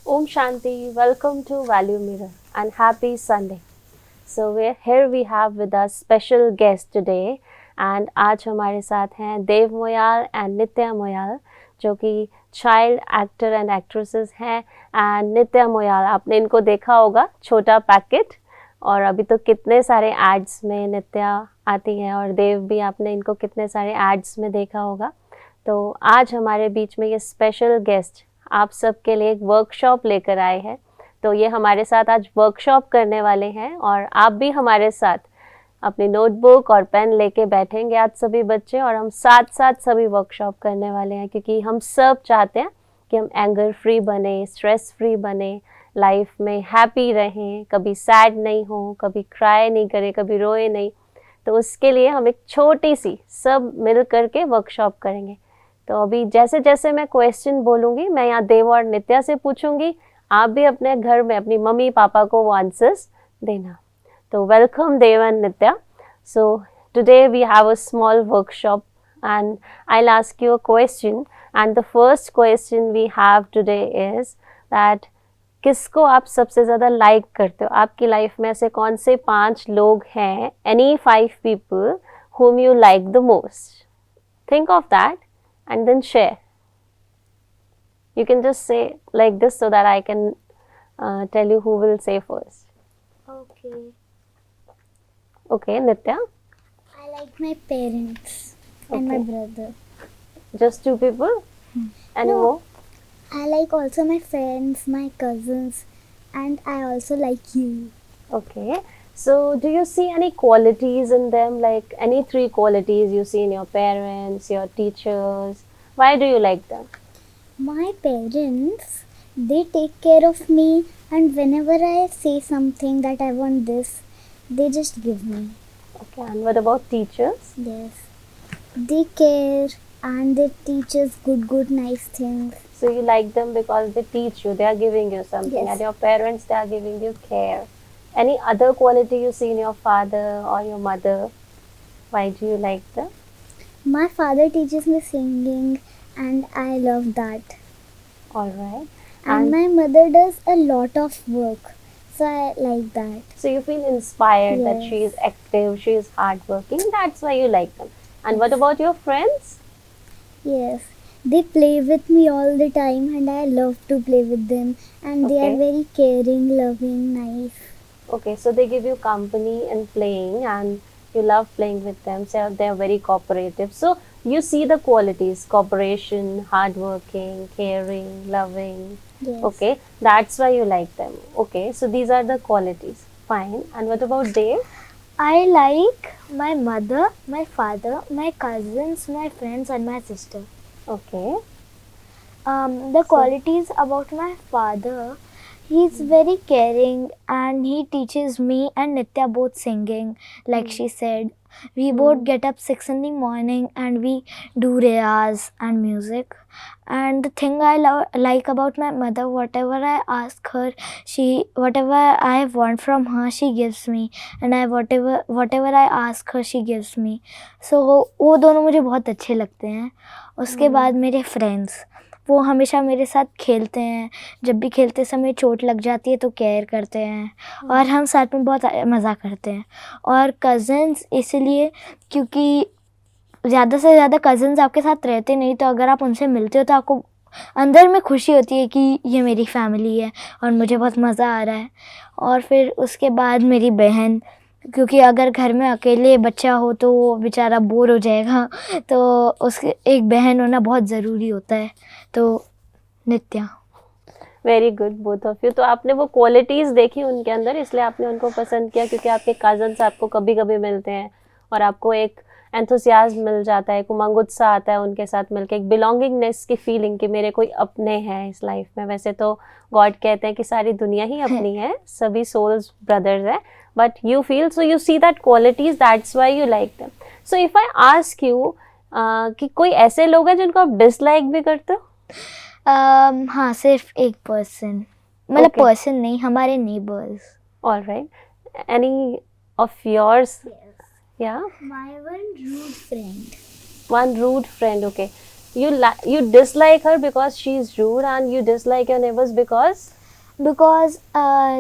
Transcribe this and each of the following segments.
Om Shanti, welcome to Value Mirror and happy Sunday. So here we have with us special guest today and आज हमारे साथ हैं देव Moyal and नित्या मोयाल जो कि child actor and actresses हैं and नित्या मोयाल आपने इनको देखा होगा छोटा पैकेट और अभी तो कितने सारे एड्स में नित्या आती हैं और देव भी आपने इनको कितने सारे एड्स में देखा होगा। तो आज हमारे बीच में ये स्पेशल गेस्ट आप सबके लिए एक वर्कशॉप लेकर आए हैं। तो ये हमारे साथ आज वर्कशॉप करने वाले हैं और आप भी हमारे साथ अपनी नोटबुक और पेन लेके बैठेंगे आज सभी बच्चे और हम साथ साथ सभी वर्कशॉप करने वाले हैं क्योंकि हम सब चाहते हैं कि हम एंगर फ्री बने, स्ट्रेस फ्री बने, लाइफ में हैप्पी रहें, कभी सैड नहीं हो, कभी क्राई नहीं करें, कभी रोए नहीं। तो उसके लिए हम एक छोटी सी सब मिल करके वर्कशॉप करेंगे। तो अभी जैसे जैसे मैं क्वेश्चन बोलूँगी मैं यहाँ देव और नित्या से पूछूंगी, आप भी अपने घर में अपनी मम्मी पापा को वो आंसर्स देना। तो welcome Dev and Nitya. So today we have a small workshop and I'll ask you a question and the first question we have today is that किसको आप सबसे ज़्यादा लाइक करते हो? आपकी लाइफ में ऐसे कौन से 5 लोग हैं, any 5 people whom you like the most? Think of that and then share. You can just say like this so that I can tell you who will say first. Okay. Okay, Nitya? I like my parents and my brother. Just 2 people? Any No. more? I like also my friends, my cousins, and I also like you. Okay. So, do you see any qualities in them, like any 3 qualities you see in your parents, your teachers? Why do you like them? My parents, they take care of me, and whenever I say something that I want this, they just give me. Okay, and what about teachers? Yes. They care and they teach us good, nice things. So, you like them because they teach you, they are giving you something, Yes. and your parents, they are giving you care. Any other quality you see in your father or your mother? Why do you like them? My father teaches me singing, and I love that. All right. And my mother does a lot of work, so I like that. So you feel inspired that Yes. she is active, she is hardworking. That's why you like them. And what about your friends? Yes, they play with me all the time, and I love to play with them. And they are Okay. very caring, loving, nice. Okay, so they give you company and playing, and you love playing with them. So they are very cooperative. So you see the qualities: cooperation, hardworking, caring, loving. Yes. Okay, that's why you like them. Okay, so these are the qualities. Fine. And what about Dave? I like my mother, my father, my cousins, my friends, and my sister. Okay. The qualities about my father, he's very caring and he teaches me and Nitya both singing, like she said. We both get up 6 in the morning and we do riyaz and music. And the thing I like about my mother, whatever I ask her, whatever I want from her, she gives me. And whatever I ask her, she gives me. So वो दोनों मुझे बहुत अच्छे लगते हैं. उसके बाद मेरे फ्रेंड्स, वो हमेशा मेरे साथ खेलते हैं. जब भी खेलते समय चोट लग जाती है तो केयर करते हैं और हम साथ में बहुत मज़ा करते हैं. और कज़न्स इसलिए क्योंकि ज़्यादा से ज़्यादा कज़न्स आपके साथ रहते नहीं, तो अगर आप उनसे मिलते हो तो आपको अंदर में खुशी होती है कि ये मेरी फैमिली है और मुझे बहुत मज़ा आ रहा है. और फिर उसके बाद मेरी बहन, क्योंकि अगर घर में अकेले बच्चा हो तो वो बेचारा बोर हो जाएगा, तो उसके एक बहन होना बहुत ज़रूरी होता है. तो Nitya. Very good both of you. तो आपने वो क्वालिटीज़ देखी उनके अंदर, इसलिए आपने उनको पसंद किया क्योंकि आपके कज़न्स आपको कभी कभी मिलते हैं और आपको एक एंथुसियाज्म मिल जाता है, एक उमंग उत्साह आता है उनके साथ मिलकर, एक बिलोंगिंगनेस की फीलिंग कि मेरे कोई अपने हैं इस लाइफ में. वैसे तो गॉड कहते हैं कि सारी दुनिया ही अपनी है, सभी सोल्स ब्रदर्स है, but you feel, so you see that qualities, that's why you like them. So if I ask you कि कोई ऐसे लोग हैं जिनको आप डिसलाइक भी करते हो? हाँ, सिर्फ एक पर्सन, मतलब Okay. पर्सन नहीं, हमारे neighbours. All right. Any of yours? Yeah. My one rude friend. One rude friend. Okay. You dislike her because she is rude, and you dislike your neighbors because because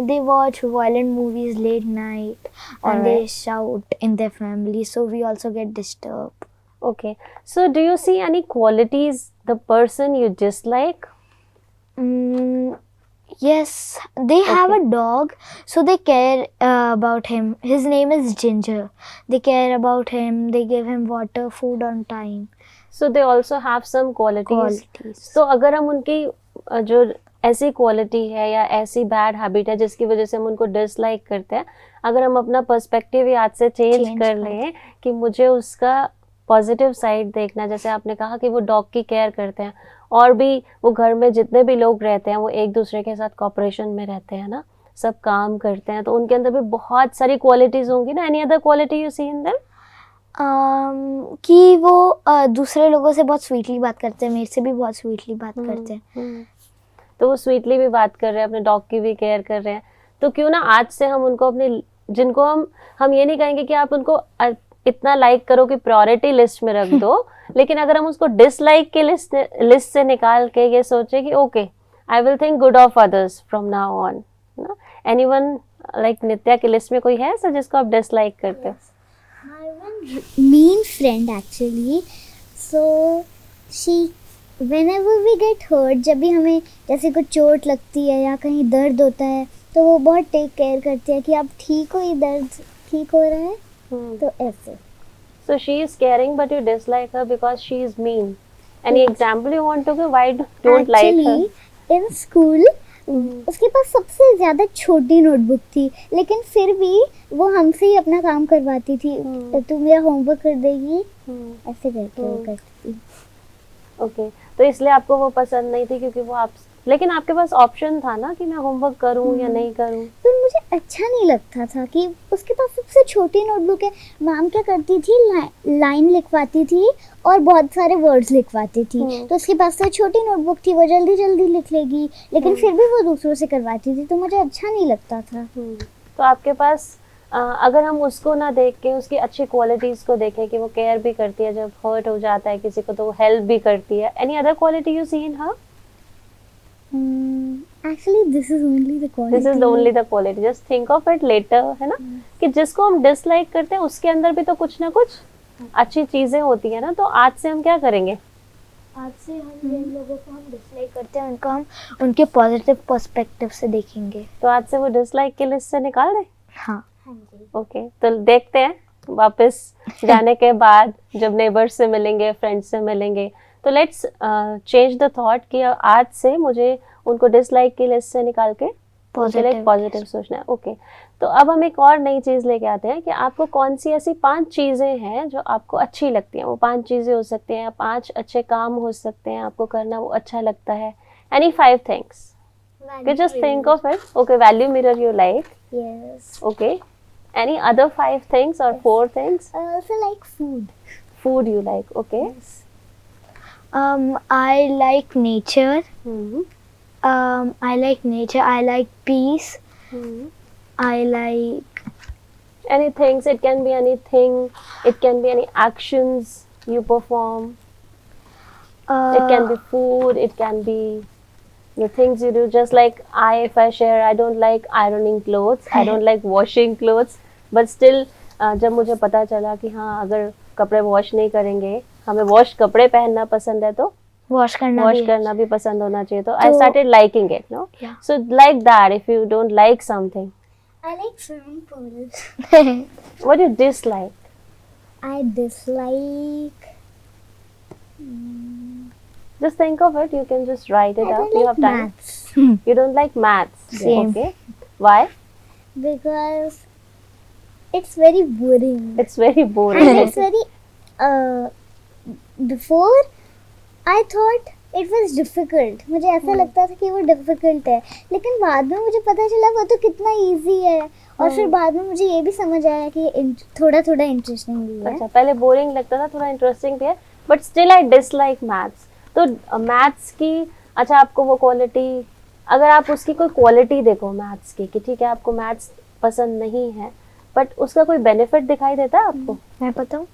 they watch violent movies late night and they Alright. shout in their family, so we also get disturbed. Okay. So do you see any qualities the person you dislike? Yes, they have Okay. a dog, so they care about him. His name is Ginger. They care about him. They give him water, food on time. So they also have some qualities. Qualities. तो अगर हम उनकी जो ऐसी quality है या ऐसी bad habit है जिसकी वजह से हम उनको डिसलाइक करते हैं, अगर हम अपना पर्सपेक्टिव आज से चेंज Change कर कर लें कि मुझे उसका पॉजिटिव साइड देखना, जैसे आपने कहा कि वो डॉग की केयर करते हैं और भी वो घर में जितने भी लोग रहते हैं वो एक दूसरे के साथ कॉपरेशन में रहते हैं ना, सब काम करते हैं, तो उनके अंदर भी बहुत सारी क्वालिटीज होंगी ना. Any other quality you see in them? कि वो दूसरे लोगों से बहुत स्वीटली बात करते हैं, मेरे से भी बहुत स्वीटली बात करते हैं. तो वो स्वीटली भी बात कर रहे हैं, अपने डॉग की भी केयर कर रहे हैं, तो क्यों ना आज से हम उनको अपने, जिनको हम ये नहीं कहेंगे कि आप उनको इतना लाइक करो कि प्रायोरिटी लिस्ट में रख दो, लेकिन अगर हम उसको डिसलाइक के लिस्ट से निकाल के ये सोचे कि okay I will think good of others from now on. Anyone like Nitya की लिस्ट में कोई है ऐसा जिसको आप डिसलाइक करते हो? My one mean friend actually. So she, whenever we get hurt, जब भी हमें जैसे कुछ चोट लगती है या कहीं दर्द होता है तो वो बहुत टेक केयर करती है कि आप ठीक हो, ये दर्द ठीक हो रहा है, तो ऐसे. So she is caring but you dislike her because she is mean. Any example you want to give? Why don't like her? Actually, in school उसके पास सबसे ज़्यादा छोटी नोटबुक थी, लेकिन फिर भी वो हमसे ही अपना काम करवाती थी. तो तू मेरा होमवर्क कर देगी, ऐसे करके वो करती थी. ओके, तो इसलिए आपको वो पसंद नहीं थी क्योंकि वो आप, लेकिन आपके पास ऑप्शन था ना कि मैं होमवर्क करूं या नहीं करूं. तो मुझे अच्छा नहीं लगता था कि उसके पास सबसे छोटी नोटबुक है. मैम क्या करती थी, लाइन लिखवाती थी और बहुत सारे वर्ड्स लिखवाती थी. तो उसके पास तो छोटी नोटबुक थी, वो जल्दी जल्दी लिख लेगी, लेकिन फिर भी वो दूसरों से करवाती थी, तो मुझे अच्छा नहीं लगता था. तो आपके पास अगर हम उसको ना देख के उसकी अच्छी क्वालिटीज को देखें कि वो केयर भी करती है, जब हर्ट हो जाता है किसी को तो वो हेल्प भी करती है. Any other quality you see in her? Actually, this is only the quality. This is only the quality, just think of it later, है ना, कि जिसको हम डिसलाइक करते हैं उसके अंदर भी तो कुछ ना कुछ अच्छी चीजें होती है ना. तो आज से हम क्या करेंगे? आज से हम जिन लोगों को हम डिसलाइक करते हैं उनको हम उनके पॉजिटिव पर्सपेक्टिव से देखेंगे. तो आज से वो डिसलाइक की लिस्ट से निकाल दें. हाँ. ओके, तो देखते हैं वापस जाने के बाद जब नेबर्स से मिलेंगे, फ्रेंड्स से मिलेंगे, तो लेट्स चेंज द थॉट कि आज से मुझे उनको डिसलाइक की लिस्ट से निकाल के पॉजिटिव सोचना है. ओके, तो अब हम एक और नई चीज़ लेके आते हैं कि आपको कौन सी ऐसी 5 चीज़ें हैं जो आपको अच्छी लगती हैं. वो 5 चीज़ें हो सकती हैं या 5 अच्छे काम हो सकते हैं आपको करना वो अच्छा लगता है. Any 5 things. Okay, just think of it. Okay, value mirror you like. Yes. Okay. Any other 5 things or 4 things? I also like food. Food you like. Okay. I like nature. Hmm. I like nature. I like peace. Hmm. I like Any things. It can be anything. It can be any actions you perform. It can be food. It can be the things you do. Just like if I share, I don't like ironing clothes. I don't like washing clothes. But still, जब मुझे पता चला कि हाँ अगर कपड़े wash नहीं करेंगे, हमें वॉश कपड़े पहनना पसंद है तो वॉश करना भी पसंद होना चाहिए. तो I started liking it, no? Yeah. So like that, if you don't like something, I like swimming pools. what do you dislike? I dislike. Just think of it. You can just write it I out. don't You like have time. maths You don't like maths. Same. Okay. Why? because it's very boring. It's very boring. And it's very. Before, I thought it was difficult. मुझे ऐसा लगता था कि वो difficult है, लेकिन बाद में मुझे पता चला वो तो कितना easy है. और फिर बाद में मुझे ये भी समझ आया कि थोड़ा थोड़ा इंटरेस्टिंग भी है. अच्छा, पहले बोरिंग लगता था, थोड़ा इंटरेस्टिंग भी है, but still I dislike maths. तो मैथ्स की, अच्छा आपको वो क्वालिटी, अगर आप उसकी कोई क्वालिटी देखो मैथ्स की कि ठीक है आपको मैथ्स पसंद नहीं है बट उसका कोई बेनिफिट दिखाई देता है आपको? मैं बताऊँ,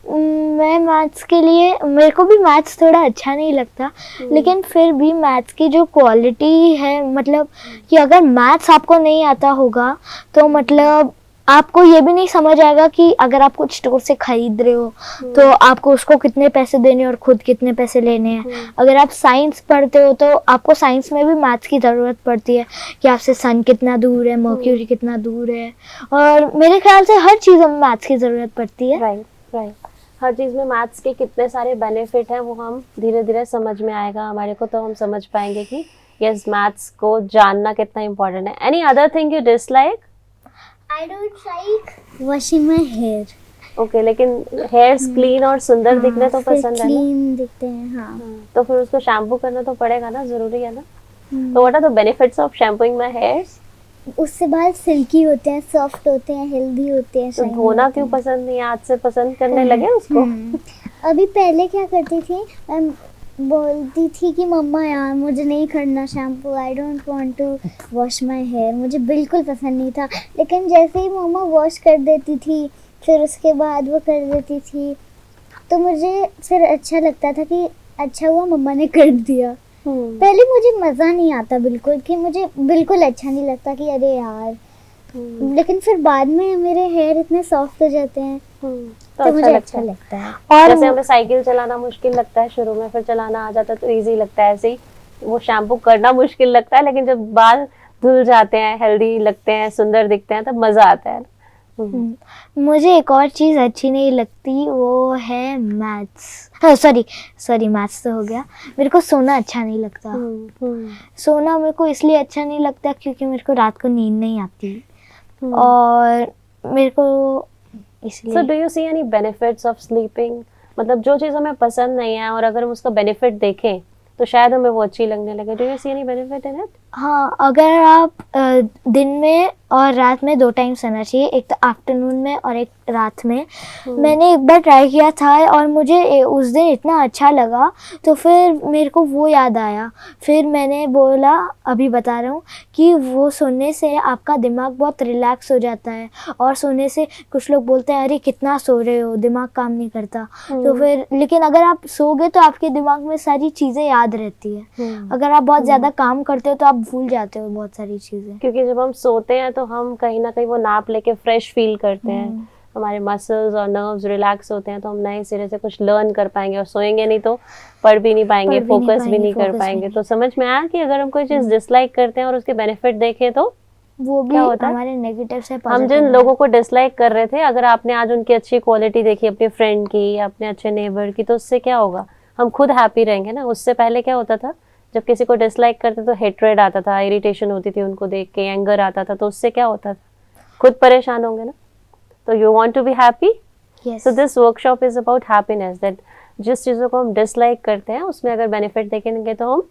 मैं मैथ्स के लिए, मेरे को भी मैथ्स थोड़ा अच्छा नहीं लगता, लेकिन फिर भी मैथ्स की जो क्वालिटी है, मतलब कि अगर मैथ्स आपको नहीं आता होगा तो मतलब आपको ये भी नहीं समझ आएगा कि अगर आप कुछ स्टोर से खरीद रहे हो तो आपको उसको कितने पैसे देने और खुद कितने पैसे लेने हैं। अगर आप साइंस पढ़ते हो तो आपको साइंस में भी मैथ्स की ज़रूरत पड़ती है कि आपसे सन कितना दूर है, मर्क्यूरी कितना दूर है, और मेरे ख्याल से हर चीज़ में मैथ्स की ज़रूरत पड़ती है। राइट। हर चीज़ में मैथ्स के कितने सारे बेनिफिट हैं वो हम धीरे धीरे समझ में आएगा हमारे को, तो हम समझ पाएंगे कि यस मैथ्स को जानना कितना इम्पोर्टेंट है। Any other thing you dislike? I don't like washing my hair. Okay, लेकिन हेयर्स क्लीन और सुंदर दिखने तो फिर पसंद है ना? क्लीन दिखते हैं, हाँ। तो फिर उसको शैम्पू करना तो पड़ेगा ना, जरूरी है ना? तो what are the benefits of shampooing my hairs? उससे बाल सिल्की होते हैं, सॉफ्ट होते हैं, हेल्दी होते हैं, तो shiny धोना होते क्यों हैं। पसंद नहीं है? आज से पसंद करने लगे उसको? अभी पहले क्या करती थी, मैं बोलती थी कि मम्मा यार मुझे नहीं करना shampoo, I don't want to wash my hair, मुझे बिल्कुल पसंद नहीं था। लेकिन जैसे ही मम्मा वॉश कर देती थी, फिर उसके बाद वो कर देती थी, तो मुझे फिर अच्छा लगता था कि अच्छा हुआ मम्मा ने कर दिया। पहले मुझे मज़ा नहीं आता बिल्कुल, कि मुझे बिल्कुल अच्छा नहीं लगता कि अरे यार, लेकिन फिर बाद में मेरे हेयर इतने सॉफ्ट हो जाते हैं तो मुझे अच्छा लगता है। और जैसे हमें साइकिल चलाना मुश्किल लगता है शुरू में, फिर चलाना आ जाता है तो इजी लगता है, ऐसे ही वो शैम्पू करना मुश्किल लगता है, लेकिन जब बाल धुल जाते हैं, हेल्दी लगते हैं, सुंदर दिखते हैं, तब मजा आता है। मुझे एक और चीज़ अच्छी नहीं लगती, वो है मैथ्स। सॉरी मैथ्स तो हो गया। मेरे को सोना अच्छा नहीं लगता। सोना मेरे को इसलिए अच्छा नहीं लगता क्योंकि मेरे को रात को नींद नहीं आती, और मेरे को इसलिए। So do you see any benefits of sleeping? मतलब जो चीज़ हमें पसंद नहीं है और अगर हम उसका बेनिफिट देखें तो शायद हमें वो अच्छी लगने लगे। Do you see any benefit in it? हाँ, अगर आप दिन में और रात में 2 टाइम सोना चाहिए, एक तो आफ्टरनून में और एक रात में। मैंने एक बार ट्राई किया था और मुझे उस दिन इतना अच्छा लगा, तो फिर मेरे को वो याद आया, फिर मैंने बोला, अभी बता रहा हूँ कि वो सोने से आपका दिमाग बहुत रिलैक्स हो जाता है, और सोने से कुछ लोग बोलते हैं अरे कितना सो रहे हो, दिमाग काम नहीं करता, तो फिर लेकिन अगर आप सोगे तो आपके दिमाग में सारी चीज़ें याद रहती है। अगर आप बहुत ज़्यादा काम करते हो तो आप भूल जाते हो बहुत सारी चीज़ें, क्योंकि जब हम सोते हैं तो हम कहीं ना कहीं वो नाप लेके फ्रेश फील करते हैं, हमारे मसल्स और नर्व्स रिलैक्स होते हैं, तो हम नए सिरे से कुछ लर्न कर पाएंगे, और सोएंगे नहीं तो पढ़ भी नहीं पाएंगे, फोकस भी नहीं कर पाएंगे। तो समझ में आया कि अगर हम कोई चीज़ डिसलाइक करते हैं और उसके बेनिफिट देखें तो वो भी हमारे नेगेटिव से पॉजिटिव। हम जिन लोगों को डिसलाइक कर रहे थे, अगर आपने आज उनकी अच्छी क्वालिटी देखी, अपने फ्रेंड की या अपने अच्छे नेबर की, तो उससे क्या होगा, हम खुद हैप्पी रहेंगे ना। उससे पहले क्या होता था, जब किसी को डिसलाइक करते तो हेट्रेड आता था, इरिटेशन होती थी उनको देख के, एंगर आता था, तो उससे क्या होता था, खुद परेशान होंगे ना। तो you want to be happy, so this workshop is about happiness, that जिस चीज़ों को हम डिसलाइक करते हैं उसमें अगर बेनिफिट देखेंगे तो हम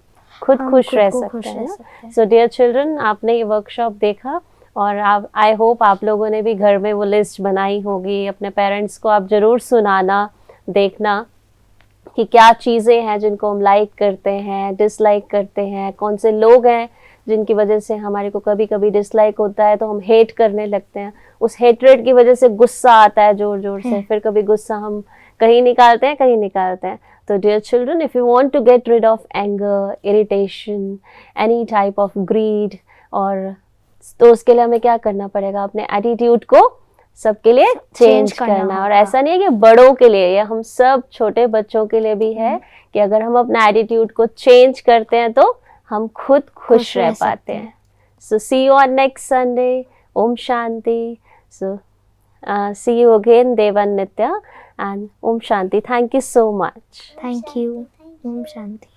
खुद खुश रह सकते हैं। सो डियर चिल्ड्रन, आपने ये वर्कशॉप देखा और आप, आई होप आप लोगों ने भी घर में वो लिस्ट बनाई होगी। अपने पेरेंट्स को आप ज़रूर सुनाना, देखना कि क्या चीज़ें हैं जिनको हम लाइक करते हैं, डिसलाइक करते हैं, कौन से लोग हैं जिनकी वजह से हमारे को कभी कभी डिसलाइक होता है तो हम हेट करने लगते हैं, उस हेटरेट की वजह से गुस्सा आता है जोर जोर से, फिर कभी गुस्सा हम कहीं निकालते हैं। तो dear children, if you want to get rid of anger, irritation, any type of greed, और तो उसके लिए हमें क्या करना पड़ेगा, अपने एटीट्यूड को सबके लिए चेंज करना। और ऐसा नहीं है कि बड़ों के लिए, या हम सब छोटे बच्चों के लिए भी है कि अगर हम अपना एटीट्यूड को चेंज करते हैं तो हम खुद खुश रह पाते हैं। So see you on next Sunday. Om Shanti. So see you again, Dev and Nitya, and Om Shanti. Thank you so much. Thank you. Om Shanti.